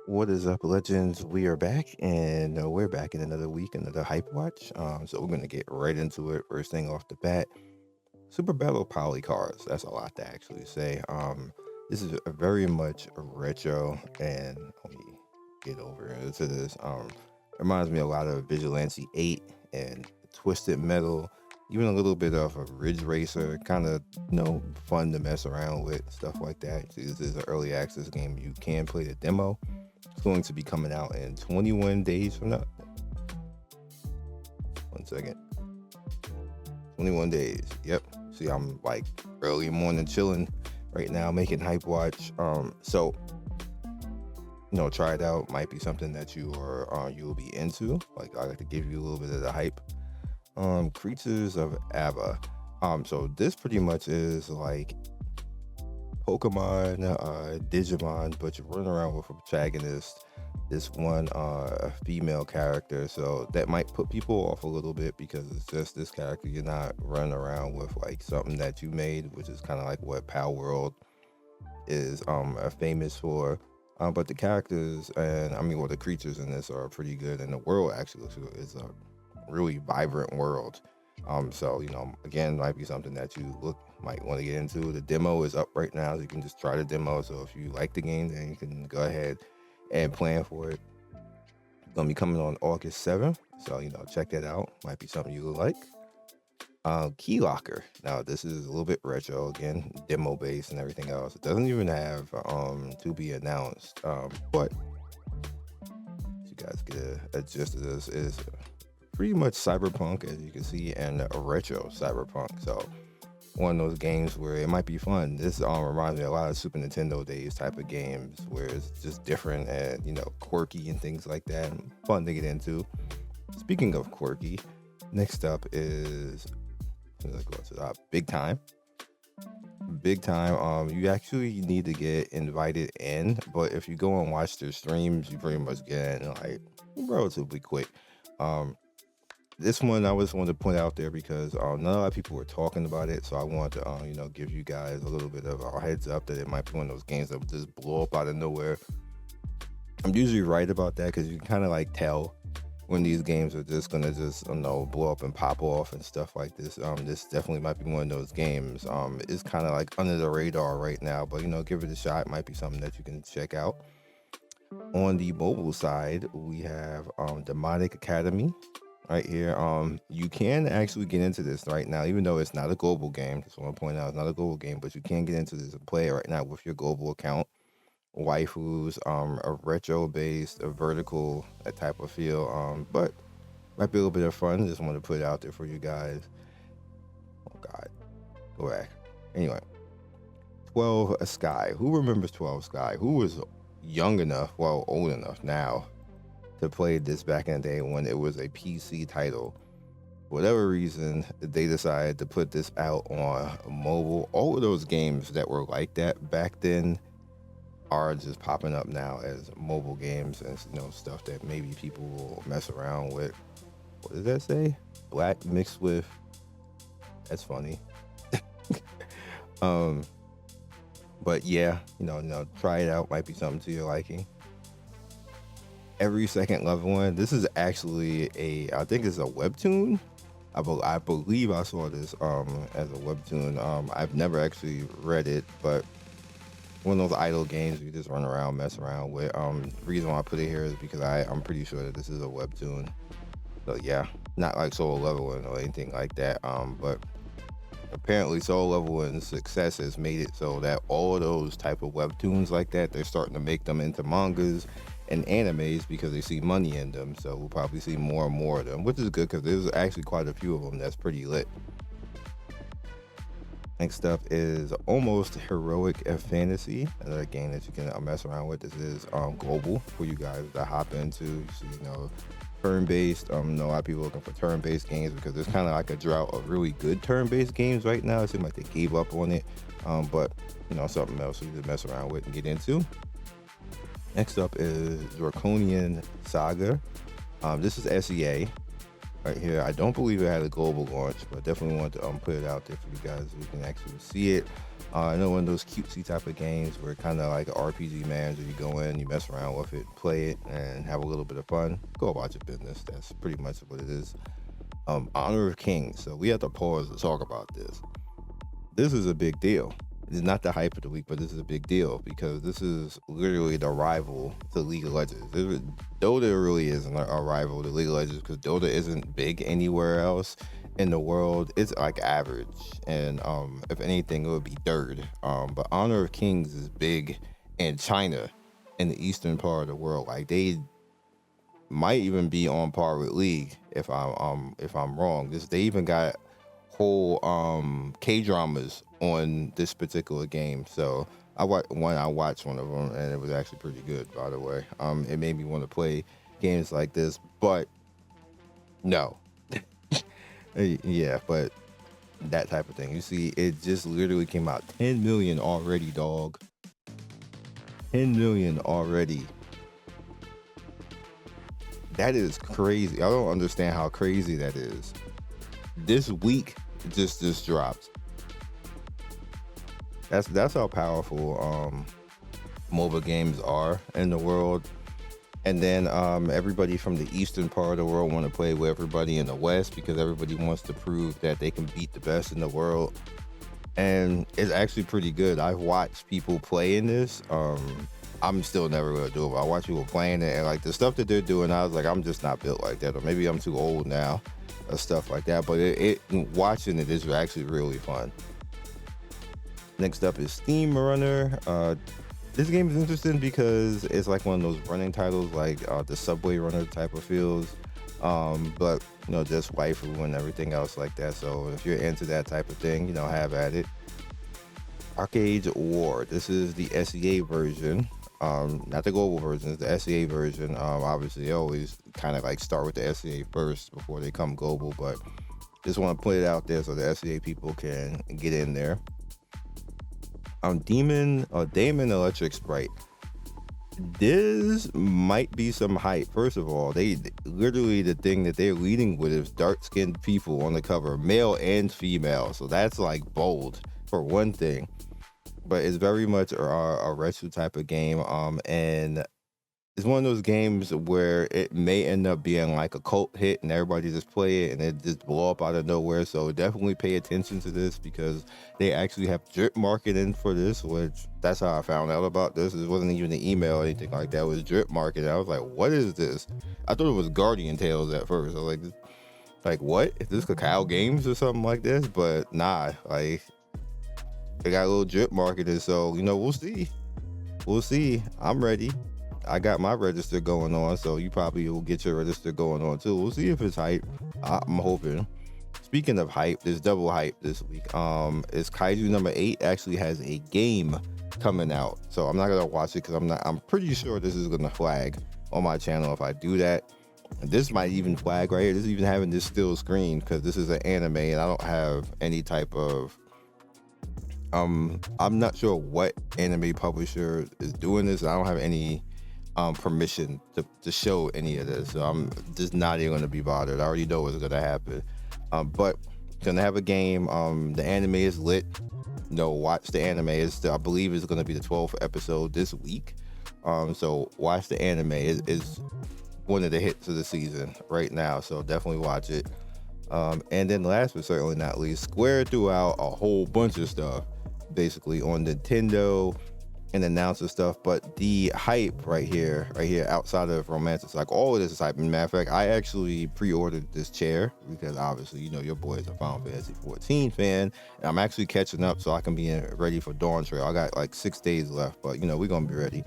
What is up, legends? We are back, and we're back in another week, another hype watch. So we're gonna get right into it. First thing off the bat, Super Battle Poly cards. That's a lot to actually say. This is a very much retro, and let me get over into this. Reminds me a lot of Vigilante 8 and Twisted Metal, even a little bit of a Ridge Racer. Kind of, fun to mess around with, stuff like that. See, this is an early access game. You can play the demo. It's going to be coming out in 21 days from now. 1 second. 21 days. Yep. See, I'm like early morning chilling right now, making hype watch. So try it out. Might be something that you will be into. Like, I like to give you a little bit of the hype. Creatures of Ava. So this pretty much is like Pokemon, Digimon, but you're running around with a protagonist, this one female character. So that might put people off a little bit because it's just this character. You're not running around with like something that you made, which is kind of like what Power World is famous for. But the characters the creatures in this are pretty good, and the world actually is a really vibrant world. So again, might be something that you might want to get into. The demo is up right now, so you can just try the demo. So if you like the game, then you can go ahead and plan for it. It's gonna be coming on August 7th, so check that out. Might be something you would like. Key Locker. Now this is a little bit retro, again, demo based and everything else. It doesn't even have to be announced. But you guys get a gist of this is pretty much cyberpunk, as you can see, and a retro cyberpunk. So one of those games where it might be fun. This reminds me a lot of Super Nintendo days type of games where it's just different and quirky and things like that, and fun to get into. Speaking of quirky, next up is Big Time. Big Time. You actually need to get invited in, but if you go and watch their streams, you pretty much get in like relatively quick. This one I just wanted to point out there because not a lot of people were talking about it, so I wanted to give you guys a little bit of a heads up that it might be one of those games that would just blow up out of nowhere. I'm usually right about that because you can kind of like tell when these games are just gonna blow up and pop off and stuff like this. This definitely might be one of those games. It's kind of like under the radar right now, but give it a shot. It might be something that you can check out. On the mobile side, we have Demonic Academy right here. You can actually get into this right now, even though it's not a global game. Just want to point out, it's not a global game, but you can get into this and play it right now with your global account. Waifus, a retro-based, a vertical, that type of feel. But might be a little bit of fun. Just want to put it out there for you guys. Oh God, go back. Anyway, 12 Sky. Who remembers 12 Sky? Who was young enough, old enough now, to play this back in the day when it was a PC title? For whatever reason, they decided to put this out on mobile. All of those games that were like that back then are just popping up now as mobile games and stuff that maybe people will mess around with. What does that say? Black mixed with, that's funny. But yeah, try it out. Might be something to your liking. Every Second Loved One. This is actually I think it's a webtoon. I believe I saw this as a webtoon. I've never actually read it, but one of those idle games you just run around, mess around with. The reason why I put it here is because I'm pretty sure that this is a webtoon. So yeah, not like Solo Leveling or anything like that. But apparently Solo Leveling's success has made it so that all of those type of webtoons like that, they're starting to make them into mangas and animes because they see money in them. So we'll probably see more and more of them, which is good because there's actually quite a few of them that's pretty lit. Next up is Almost Heroic Fantasy, another game that you can mess around with. This is global for you guys to hop into. So, turn-based. A lot of people looking for turn-based games because there's kind of like a drought of really good turn-based games right now. It seems like they gave up on it, but something else you can mess around with and get into. Next up is Draconian Saga. This is SEA. right here. I don't believe it had a global launch, but definitely want to put it out there for you guys so you can actually see it. I know one of those cutesy type of games where kind of like an RPG man, where you go in, you mess around with it, play it, and have a little bit of fun. Go about your business. That's pretty much what it is. Honor of Kings. So we have to pause to talk about this. This is a big deal. It's not the hype of the week, but this is a big deal because this is literally the rival to League of Legends. Dota really isn't a rival to League of Legends because Dota isn't big anywhere else in the world. It's like average, and if anything, it would be third. But Honor of Kings is big in China, in the eastern part of the world. Like they might even be on par with League if I'm wrong. They even got whole K dramas on this particular game. So I watched one of them, and it was actually pretty good, by the way. It made me want to play games like this, but no. Yeah, but that type of thing. You see, it just literally came out 10 million already, dog. 10 million already. That is crazy. I don't understand how crazy that is. This week just dropped. That's how powerful mobile games are in the world. And then everybody from the eastern part of the world want to play with everybody in the west because everybody wants to prove that they can beat the best in the world. And it's actually pretty good. I've watched people play in this. I'm still never gonna do it, but I watch people playing it, and like the stuff that they're doing, I was like, I'm just not built like that, or maybe I'm too old now, or stuff like that. But watching it is actually really fun. Next up is Steam Runner. This game is interesting because it's like one of those running titles, like the Subway Runner type of feels, but just waifu and everything else like that. So if you're into that type of thing, have at it. Arcade War. This is the SEA version. Not the global version, it's the SEA version. Obviously they always kind of like start with the SEA first before they come global, but just want to put it out there so the SEA people can get in there. Damon Electric Sprite. This might be some hype. First of all, they literally, the thing that they're leading with is dark-skinned people on the cover, male and female, so that's like bold for one thing. But it's very much a retro type of game, and it's one of those games where it may end up being like a cult hit and everybody just play it and it just blow up out of nowhere. So definitely pay attention to this because they actually have drip marketing for this, which that's how I found out about this. It wasn't even an email or anything like that. It was drip marketing. I was like, what is this? I thought it was Guardian Tales at first. I was like what? Is this Cacao Games or something like this? But nah, like they got a little drip marketing. So, we'll see. We'll see. I'm ready. I got my register going on, so you probably will get your register going on too. We'll see if it's hype. I'm hoping. Speaking of hype, there's double hype this week. It's Kaiju number 8 actually has a game coming out, so I'm not gonna watch it because I'm pretty sure this is gonna flag on my channel if I do that. And this might even flag right here. This is even having this still screen because this is an anime and I don't have any type of I'm not sure what anime publisher is doing this. I don't have any permission to show any of this, so I'm just not even gonna be bothered. I already know what's gonna happen. But gonna have a game. The anime is lit. Watch the anime. I believe it's gonna be the 12th episode this week. So watch the anime. Is one of the hits of the season right now, so definitely watch it. And then last but certainly not least, Square threw out a whole bunch of stuff basically on Nintendo and announcer stuff, but the hype right here outside of Romantic, like all of this is hype. Matter of fact, I actually pre-ordered this chair because obviously your boy is a Final Fantasy 14 fan, and I'm actually catching up so I can be ready for Dawn Trail. I got like 6 days left, but we're gonna be ready.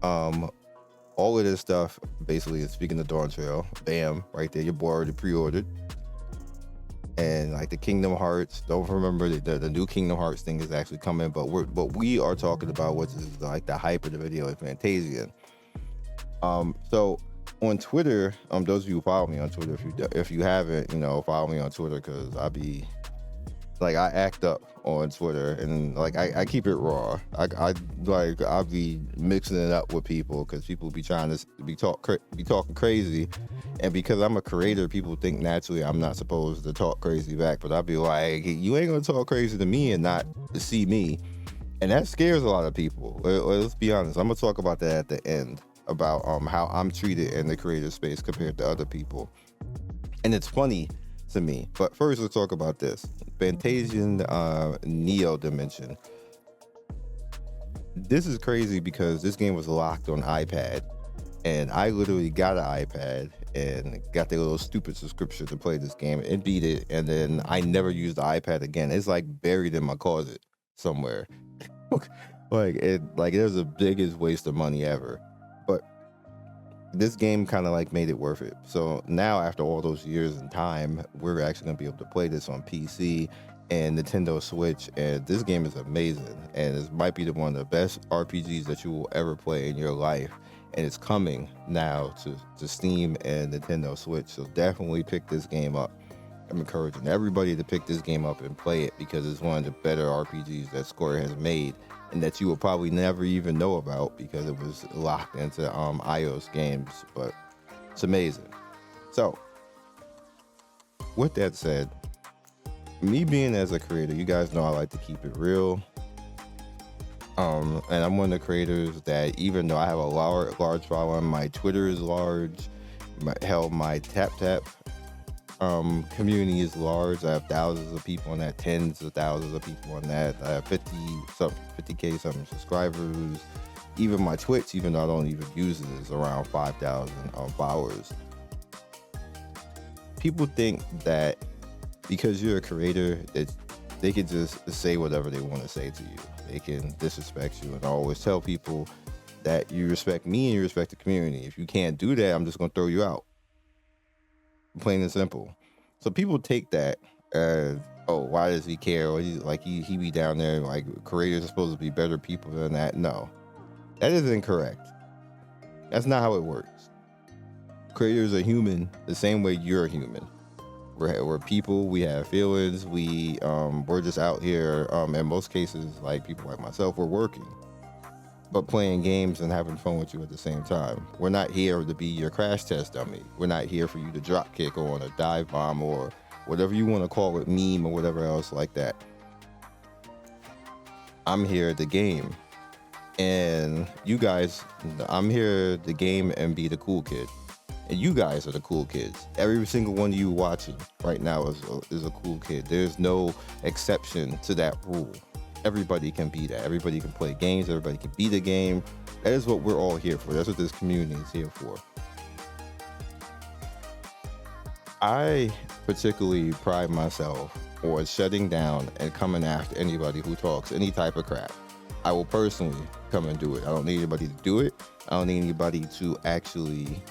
All of this stuff basically is, speaking of Dawn Trail, bam, right there, your boy already pre-ordered. And like the Kingdom Hearts, don't remember the new Kingdom Hearts thing is actually coming, but we are talking about what is like the hype of the video is Fantasian. So on Twitter, those of you who follow me on Twitter, if you haven't, follow me on Twitter because I be like I act up on Twitter, and like I keep it raw. I'll be mixing it up with people because people be trying to be talking crazy, and because I'm a creator, people think naturally I'm not supposed to talk crazy back. But I'll be like, you ain't gonna talk crazy to me and not see me, and that scares a lot of people. Let's be honest. I'm gonna talk about that at the end about how I'm treated in the creator space compared to other people, and it's funny to me. But first, let's talk about this Fantasian Neo Dimension. This is crazy because this game was locked on iPad, and I literally got an iPad and got the little stupid subscription to play this game and beat it, and then I never used the iPad again. It's like buried in my closet somewhere. Like it was the biggest waste of money ever. But this game kind of like made it worth it. So now, after all those years and time, we're actually gonna be able to play this on PC and Nintendo Switch, and this game is amazing, and it might be one of the best RPGs that you will ever play in your life, and it's coming now to Steam and Nintendo Switch. So definitely pick this game up. I'm encouraging everybody to pick this game up and play it because it's one of the better RPGs that Square has made, and that you will probably never even know about because it was locked into iOS games. But it's amazing. So with that said, me being as a creator, you guys know I like to keep it real. And I'm one of the creators that, even though I have a large following, my Twitter is large. My TapTap community is large. I have thousands of people on that, tens of thousands of people on that. I have 50k something subscribers. Even my Twitch, even though I don't even use it, is around 5,000 followers. People think that because you're a creator, that they can just say whatever they want to say to you. They can disrespect you, and I always tell people that you respect me and you respect the community. If you can't do that, I'm just gonna throw you out. Plain and simple. So people take that as, oh, why does he care? Or he be down there like creators are supposed to be better people than that. No, that is incorrect. That's not how it works. Creators are human the same way you're human. We're people. We have feelings. We're just out here. In most cases, like people like myself, we're working, but playing games and having fun with you at the same time. We're not here to be your crash test dummy. We're not here for you to drop kick on a dive bomb or whatever you want to call it, meme or whatever else like that. I'm here to game, and you guys, I'm here to game and be the cool kid. And you guys are the cool kids. Every single one of you watching right now is a cool kid. There's no exception to that rule. Everybody can be that. Everybody can play games. Everybody can beat a game. That is what we're all here for. That's what this community is here for. I particularly pride myself on shutting down and coming after anybody who talks any type of crap. I will personally come and do it. I don't need anybody to do it. I don't need anybody to actually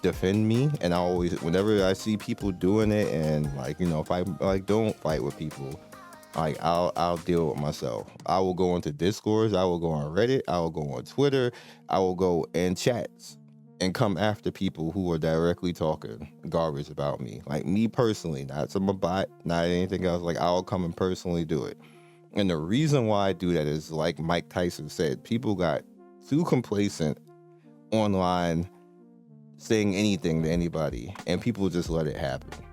defend me. And I always, whenever I see people doing it, and if I don't fight with people, I'll deal with myself. I will go into Discords, I will go on Reddit, I will go on Twitter, I will go in chats and come after people who are directly talking garbage about me. Like me personally, not some bot, not anything else. Like I'll come and personally do it. And the reason why I do that is, like Mike Tyson said, people got too complacent online saying anything to anybody, and people just let it happen.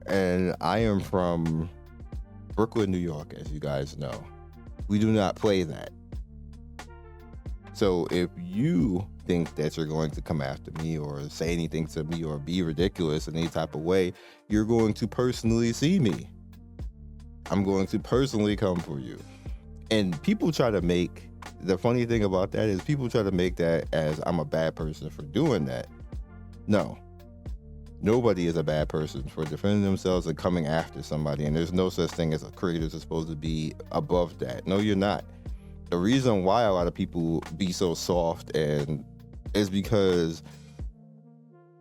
And I am from Brooklyn, New York, as you guys know. We do not play that. So if you think that you're going to come after me or say anything to me or be ridiculous in any type of way, you're going to personally see me. I'm going to personally come for you. And people try to make, the funny thing about that is people try to make that as I'm a bad person for doing that. No. Nobody is a bad person for defending themselves and coming after somebody, and there's no such thing as a creator that's supposed to be above that. No, you're not. The reason why a lot of people be so soft and is because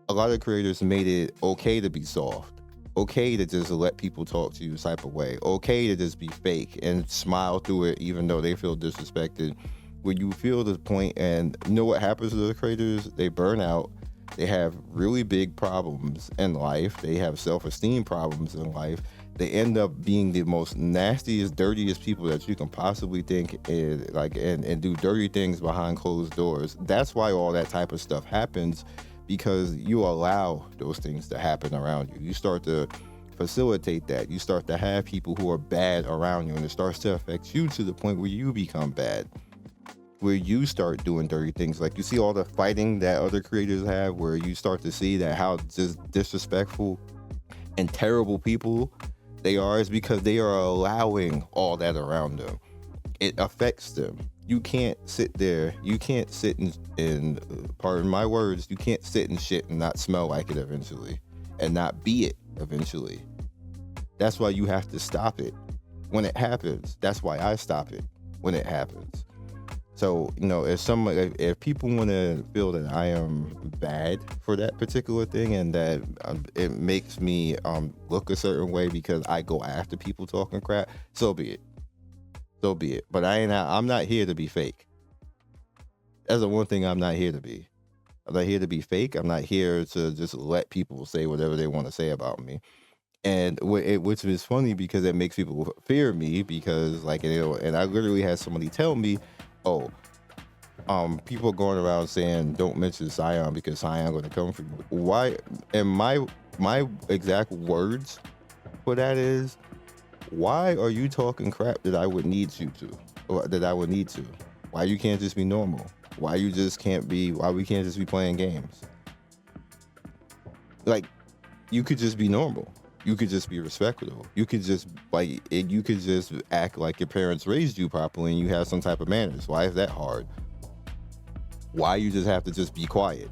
a lot of creators made it okay to be soft, okay to just let people talk to you type of way, okay to just be fake and smile through it even though they feel disrespected. When you feel the point, and you know what happens to the creators? They burn out. They have really big problems in life. They have self-esteem problems in life. they end up being the most nastiest, dirtiest people that you can possibly think, and do dirty things behind closed doors. That's why all that type of stuff happens, because you allow those things to happen around you. You start to facilitate that. You start to have people who are bad around you, and it starts to affect you to the point where you become bad, where you start doing dirty things. Like, you see all the fighting that other creators have, where you start to see that how just disrespectful and terrible people they are, is because they are allowing all that around them. It affects them. You can't sit there. You can't sit and pardon my words, you can't sit and shit and not smell like it eventually, and not be it eventually. That's why you have to stop it when it happens. That's why I stop it when it happens. So, if people want to feel that I am bad for that particular thing, and that it makes me look a certain way because I go after people talking crap, so be it. So be it. But I'm not here to be fake. That's the one thing I'm not here to be. I'm not here to be fake. I'm not here to just let people say whatever they want to say about me. And which is funny, because it makes people fear me, because and I literally had somebody tell me, people going around saying don't mention Scion because Scion going to come for you. Why? And my exact words for that is, why are you talking crap that I would need you to, or that I would need to? Why you can't just be normal? Why we can't just be playing games? Like, you could just be normal. You could just be respectable. You could just act like your parents raised you properly and you have some type of manners. Why is that hard? Why you just have to just be quiet?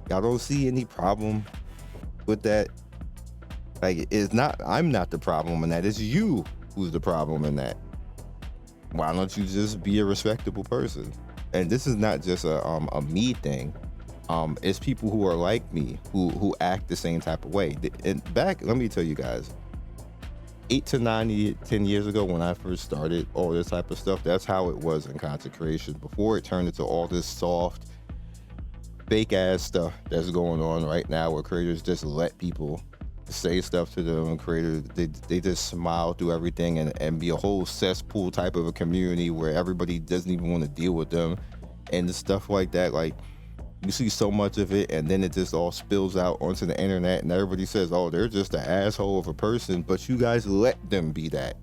Y'all don't see any problem with that? I'm not the problem in that. It's you who's the problem in that. Why don't you just be a respectable person? And this is not just a me thing. It's people who are like me who act the same type of way. And let me tell you guys, 10 years ago when I first started all this type of stuff, that's how it was in content creation before it turned into all this soft, fake ass stuff that's going on right now, where creators just let people say stuff to them. Creators, they just smile through everything and be a whole cesspool type of a community where everybody doesn't even want to deal with them and stuff like that. Like, you see so much of it, and then it just all spills out onto the internet, and everybody says, oh, they're just an asshole of a person, but you guys let them be that.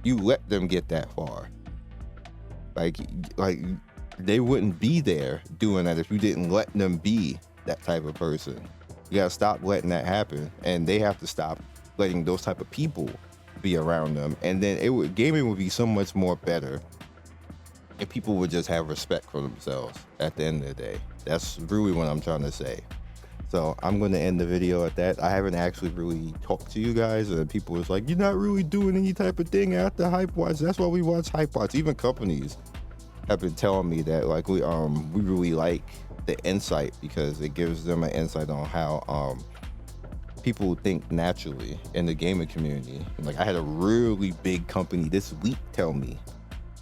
You let them get that far. Like they wouldn't be there doing that if you didn't let them be that type of person. You gotta stop letting that happen, and they have to stop letting those type of people be around them, and then gaming would be so much more better if people would just have respect for themselves at the end of the day. That's really what I'm trying to say. So I'm going to end the video at that. I haven't actually really talked to you guys, and people was like, you're not really doing any type of thing after HypeWatch. That's why we watch HypeWatch. Even companies have been telling me that, like, we really like the insight, because it gives them an insight on how people think naturally in the gaming community. Like, I had a really big company this week tell me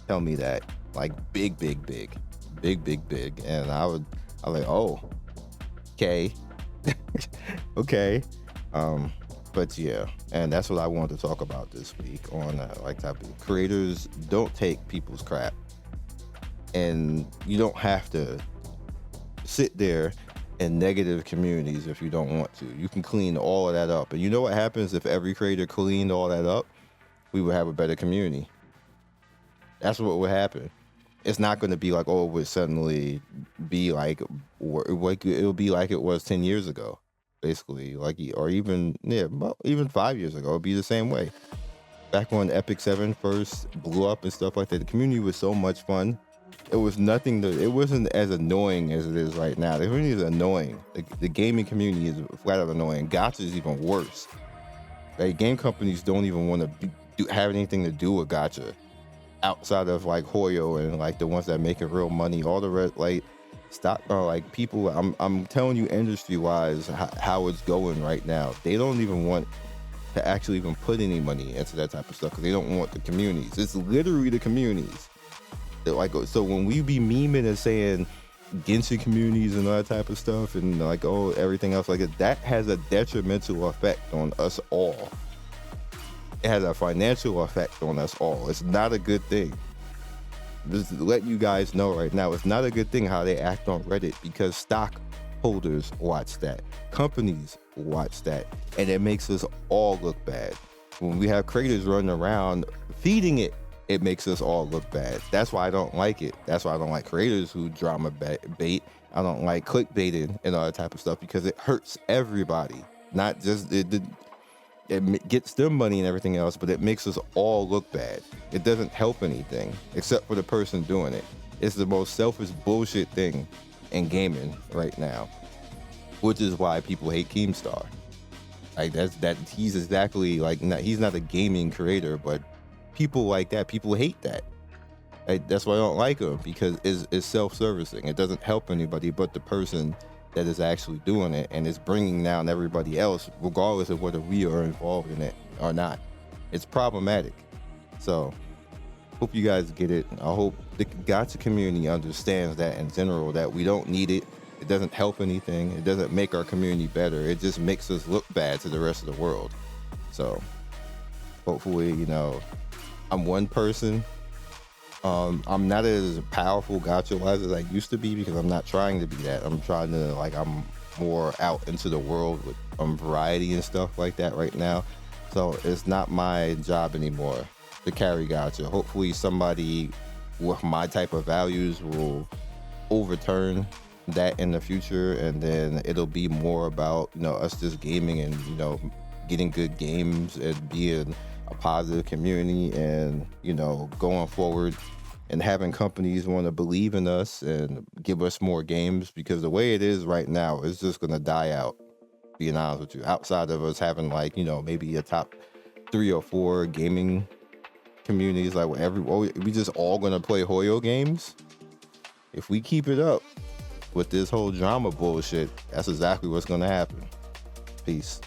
that, like, big, and I was like, oh, okay. Okay. But yeah, and that's what I wanted to talk about this week on type of creators. Don't take people's crap, and you don't have to sit there in negative communities if you don't want to. You can clean all of that up, and you know what happens if every creator cleaned all that up? We would have a better community. That's what would happen. It's not going to be like, oh, it would suddenly be like it'll be like it was 10 years ago, basically, or even 5 years ago. It'd be the same way. Back when Epic 7 first blew up and stuff like that, the community was so much fun. It was it wasn't as annoying as it is right now. The community is annoying. The gaming community is flat out annoying. Gacha is even worse. Like, game companies don't even want to have anything to do with Gacha, outside of like Hoyo and like the ones that make it real money. All the rest, like, stop. Like, people, I'm telling you, industry wise, how it's going right now. They don't even want to actually even put any money into that type of stuff, because they don't want the communities. It's literally the communities. Like, so when we be memeing and saying Genshin communities and all that type of stuff, and like, oh, everything else like that has a detrimental effect on us all. It has a financial effect on us all. It's not a good thing. Just to let you guys know right now, it's not a good thing how they act on Reddit, because stockholders watch that, companies watch that, and it makes us all look bad. When we have creators running around feeding it, it makes us all look bad. That's why I don't like it. That's why I don't like creators who drama bait. I don't like clickbaiting and all that type of stuff, because it hurts everybody. Not just it gets them money and everything else, but it makes us all look bad. It doesn't help anything except for the person doing it. It's the most selfish bullshit thing in gaming right now, which is why people hate Keemstar. Like he's exactly like, he's not a gaming creator, but people like that, people hate that. Like, that's why I don't like him, because it's self-servicing. It doesn't help anybody but the person that is actually doing it, and it's bringing down everybody else, regardless of whether we are involved in it or not. It's problematic. So hope you guys get it. I hope the Gacha community understands that in general, that we don't need it. It doesn't help anything. It doesn't make our community better. It just makes us look bad to the rest of the world. So hopefully, I'm one person. I'm not as powerful gacha-wise as I used to be, because I'm not trying to be that. I'm trying to, I'm more out into the world with variety and stuff like that right now. So it's not my job anymore to carry gacha. Hopefully somebody with my type of values will overturn that in the future, and then it'll be more about, us just gaming and, getting good games and being a positive community, and going forward and having companies want to believe in us and give us more games, because the way it is right now, it's just going to die out, being honest with you. Outside of us having maybe a top 3 or 4 gaming communities, we just all going to play Hoyo games. If we keep it up with this whole drama bullshit, that's exactly what's going to happen. Peace.